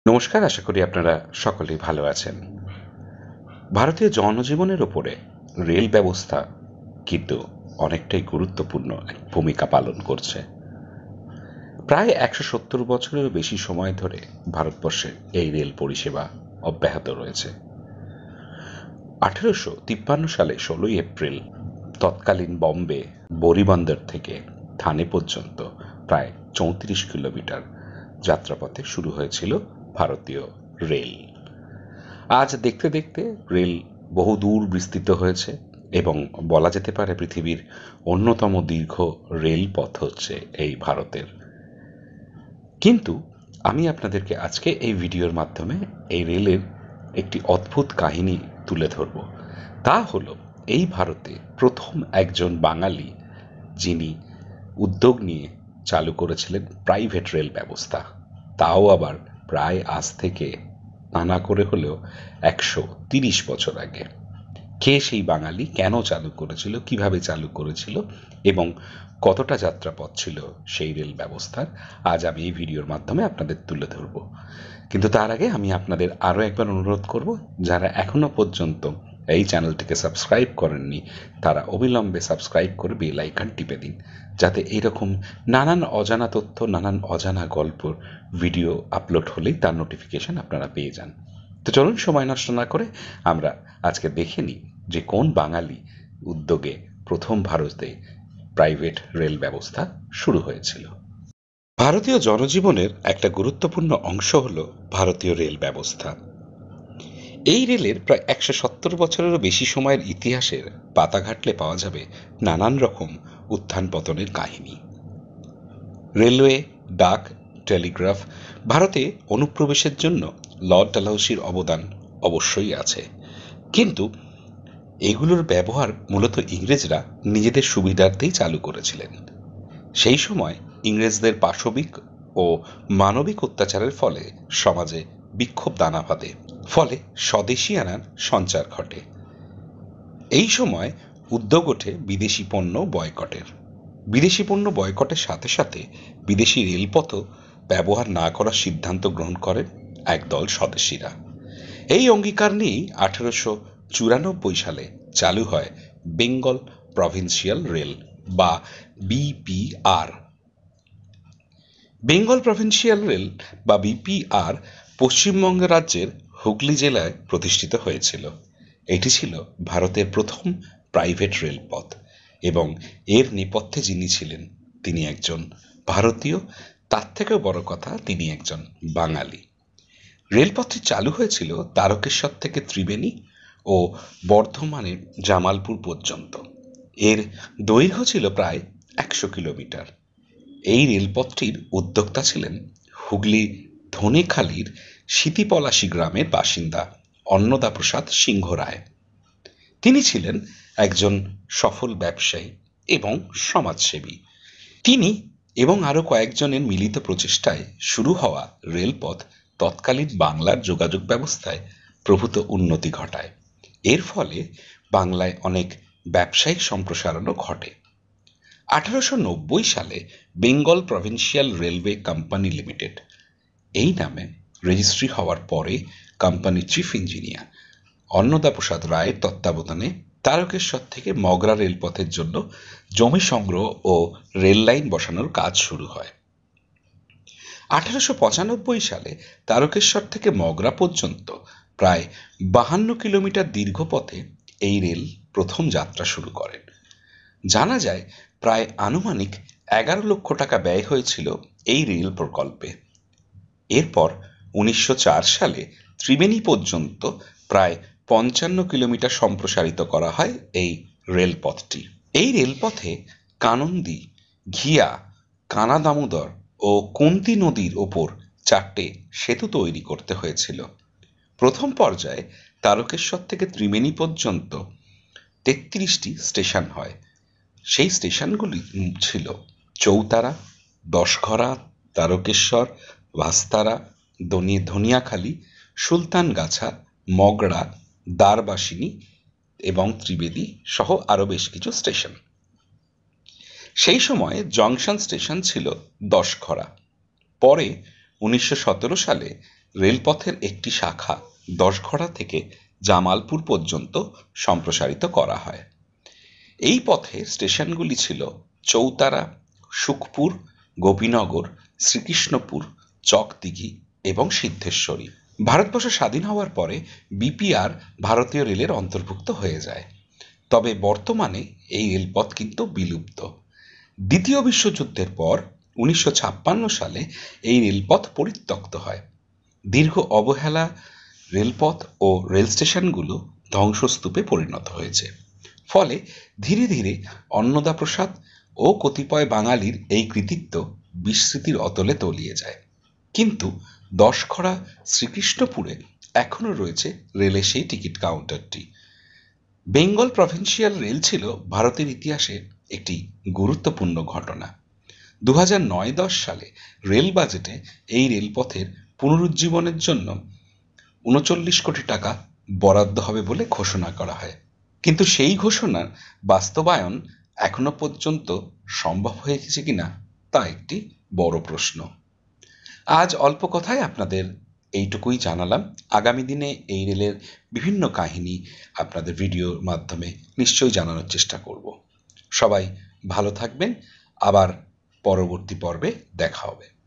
নমস্কার, আশা করি আপনারা সকলেই ভালো আছেন। ভারতীয় জনজীবনের ওপরে রেল ব্যবস্থা কিন্তু অনেকটাই গুরুত্বপূর্ণ ভূমিকা পালন করছে। প্রায় ১৭০ বছরেরও বেশি সময় ধরে ভারতবর্ষে এই রেল পরিষেবা অব্যাহত রয়েছে। ১৮৫৩ সালে ১৬ই এপ্রিল তৎকালীন বম্বে বরিবন্দর থেকে থানে পর্যন্ত প্রায় ৩৪ কিলোমিটার যাত্রাপথে শুরু হয়েছিল ভারতীয় রেল। আজ দেখতে দেখতে রেল বহু দূর বিস্তৃত হয়েছে এবং বলা যেতে পারে পৃথিবীর অন্যতম দীর্ঘ রেলপথ হচ্ছে এই ভারতের। কিন্তু আমি আপনাদেরকে আজকে এই ভিডিওর মাধ্যমে এই রেলের একটি অদ্ভুত কাহিনী তুলে ধরব। তা হলো এই ভারতে প্রথম একজন বাঙালি যিনি উদ্যোগ নিয়ে চালু করেছিলেন প্রাইভেট রেল ব্যবস্থা, তাও আবার প্রায় আজ থেকে নানা করে হলেও ১৩০ বছর আগে। কে সেই বাঙালি, কেন চালু করেছিল, কিভাবে চালু করেছিল এবং কতটা যাত্রাপথ ছিল সেই রেল ব্যবস্থার, আজ আমি এই ভিডিওর মাধ্যমে আপনাদের তুলে ধরব। কিন্তু তার আগে আমি আপনাদের আরও একবার অনুরোধ করব, যারা এখনো পর্যন্ত এই চ্যানেলটিকে সাবস্ক্রাইব করেননি তারা অবিলম্বে সাবস্ক্রাইব করে বেল আইকন টিপে দিন, যাতে এইরকম নানান অজানা তথ্য, নানান অজানা গল্প ভিডিও আপলোড হলেই তার নোটিফিকেশন আপনারা পেয়ে যান। তো চলুন সময় নষ্ট না করে আমরা আজকে দেখে নিই যে কোন বাঙালি উদ্যোগে প্রথম ভারতে প্রাইভেট রেল ব্যবস্থা শুরু হয়েছিল। ভারতীয় জনজীবনের একটা গুরুত্বপূর্ণ অংশ হল ভারতীয় রেল ব্যবস্থা। এই রেলের প্রায় ১৭০ বছরেরও বেশি সময়ের ইতিহাসের পাতা ঘাঁটলে পাওয়া যাবে নানান রকম উত্থান পতনের কাহিনী। রেলওয়ে, ডাক, টেলিগ্রাফ ভারতে অনুপ্রবেশের জন্য লর্ড ডালহৌসির অবদান অবশ্যই আছে, কিন্তু এগুলোর ব্যবহার মূলত ইংরেজরা নিজেদের সুবিধার্থেই চালু করেছিলেন। সেই সময় ইংরেজদের পাশবিক ও মানবিক অত্যাচারের ফলে সমাজে বিক্ষোভ দানা বাঁধে, ফলে স্বদেশিয়ানার সঞ্চার ঘটে। এই সময় উদ্যোগ ওঠে বিদেশি পণ্য বয়কটের। বিদেশি পণ্য বয়কটের সাথে সাথে বিদেশি রেলপথও ব্যবহার না করার সিদ্ধান্ত গ্রহণ করেন একদল স্বদেশিরা। এই অঙ্গীকার নিয়েই ১৮৯৪ সালে চালু হয় বেঙ্গল প্রভিন্সিয়াল রেল বা বিপিআর। বেঙ্গল প্রভিন্সিয়াল রেল বা বিপিআর পশ্চিমবঙ্গ রাজ্যের হুগলি জেলায় প্রতিষ্ঠিত হয়েছিল। এটি ছিল ভারতের প্রথম প্রাইভেট রেলপথ এবং এর নেপথ্যে যিনি ছিলেন তিনি একজন ভারতীয়, তার থেকেও বড় কথা তিনি একজন বাঙালি। রেলপথটি চালু হয়েছিল তারকেশ্বর থেকে ত্রিবেণী ও বর্ধমানের জামালপুর পর্যন্ত। এর দৈর্ঘ্য ছিল প্রায় ১০০ কিলোমিটার। এই রেলপথটির উদ্যোক্তা ছিলেন হুগলি ধনেখালির সিতিপলাশী গ্রামের বাসিন্দা অন্নদাপ্রসাদ সিংহ রায়। তিনি ছিলেন একজন সফল ব্যবসায়ী এবং সমাজসেবী। তিনি এবং আরও কয়েকজনের মিলিত প্রচেষ্টায় শুরু হওয়া রেলপথ তৎকালীন বাংলার যোগাযোগ ব্যবস্থায় প্রভূত উন্নতি ঘটায়। এর ফলে বাংলায় অনেক ব্যবসায়িক সম্প্রসারণও ঘটে। ১৮৯০ সালে Bengal provincial railway company limited এই নামে রেজিস্ট্রি হওয়ার পরে কোম্পানির চিফ ইঞ্জিনিয়ার অন্নদাপ্রসাদ রায়ের তত্ত্বাবধানে তারকেশ্বর থেকে মগরা রেলপথের জন্য জমি সংগ্রহ ও রেল লাইন বসানোর কাজ শুরু হয়। ১৮৯৫ সালে তারকেশ্বর থেকে মগরা পর্যন্ত প্রায় ৫২ কিলোমিটার দীর্ঘ পথে এই রেল প্রথম যাত্রা শুরু করেন। জানা যায় প্রায় আনুমানিক ১১ লক্ষ টাকা ব্যয় হয়েছিল এই রেল প্রকল্পে। এরপর ১৯০৪ সালে ত্রিবেণী পর্যন্ত প্রায় ৫৫ কিলোমিটার সম্প্রসারিত করা হয় এই রেলপথটি। এই রেলপথে কানন্দী, ঘিয়া, কানা দামোদর ও কুন্তী নদীর ওপর ৪টে সেতু তৈরি করতে হয়েছিল। প্রথম পর্যায়ে তারকেশ্বর থেকে ত্রিবেণী পর্যন্ত ৩৩টি স্টেশন হয়। সেই স্টেশনগুলি ছিল চৌতারা, দশঘরা, তারকেশ্বর, ভাস্তারা, ধনিয়াখালী, সুলতানগাছা, মগরা, দ্বারবাসিনী এবং ত্রিবেদী সহ আরও বেশ কিছু স্টেশন। সেই সময়ে জংশন স্টেশন ছিল দশঘরা। পরে ১৯১৭ সালে রেলপথের একটি শাখা দশঘড়া থেকে জামালপুর পর্যন্ত সম্প্রসারিত করা হয়। এই পথে স্টেশনগুলি ছিল চৌতারা, সুখপুর, গোপীনগর, শ্রীকৃষ্ণপুর, চকদিঘি এবং সিদ্ধেশ্বরী। ভারতবর্ষ স্বাধীন হওয়ার পরে বিপিআর ভারতীয় রেলের অন্তর্ভুক্ত হয়ে যায়। তবে বর্তমানে এই রেলপথ কিন্তু বিলুপ্ত। দ্বিতীয় বিশ্বযুদ্ধের পর 1956 সালে এই রেলপথ পরিত্যক্ত হয়। দীর্ঘ অবহেলা রেলপথ ও রেল স্টেশনগুলো ধ্বংসস্তূপে পরিণত হয়েছে। ফলে ধীরে ধীরে অন্নদাপ্রসাদ ও কতিপয় বাঙালির এই কৃতিত্ব বিস্মৃতির অতলে তলিয়ে যায়। কিন্তু দশঘড়া শ্রীকৃষ্ণপুরে এখনো রয়েছে রেলের সেই টিকিট কাউন্টারটি। বেঙ্গল প্রভিন্সিয়াল রেল ছিল ভারতের ইতিহাসে একটি গুরুত্বপূর্ণ ঘটনা। 2009-10 সালে রেল বাজেটে এই রেলপথের পুনরুজ্জীবনের জন্য 39 কোটি টাকা বরাদ্দ হবে বলে ঘোষণা করা হয়। কিন্তু সেই ঘোষণার বাস্তবায়ন এখনো পর্যন্ত সম্ভব হয়েছে কিনা তা একটি বড় প্রশ্ন। আজ অল্প কথায় আপনাদের এইটুকুই জানালাম। আগামী দিনে এই রেলের বিভিন্ন কাহিনী আপনাদের ভিডিওর মাধ্যমে নিশ্চয়ই জানানোর চেষ্টা করব। সবাই ভালো থাকবেন। আবার পরবর্তী পর্বে দেখা হবে।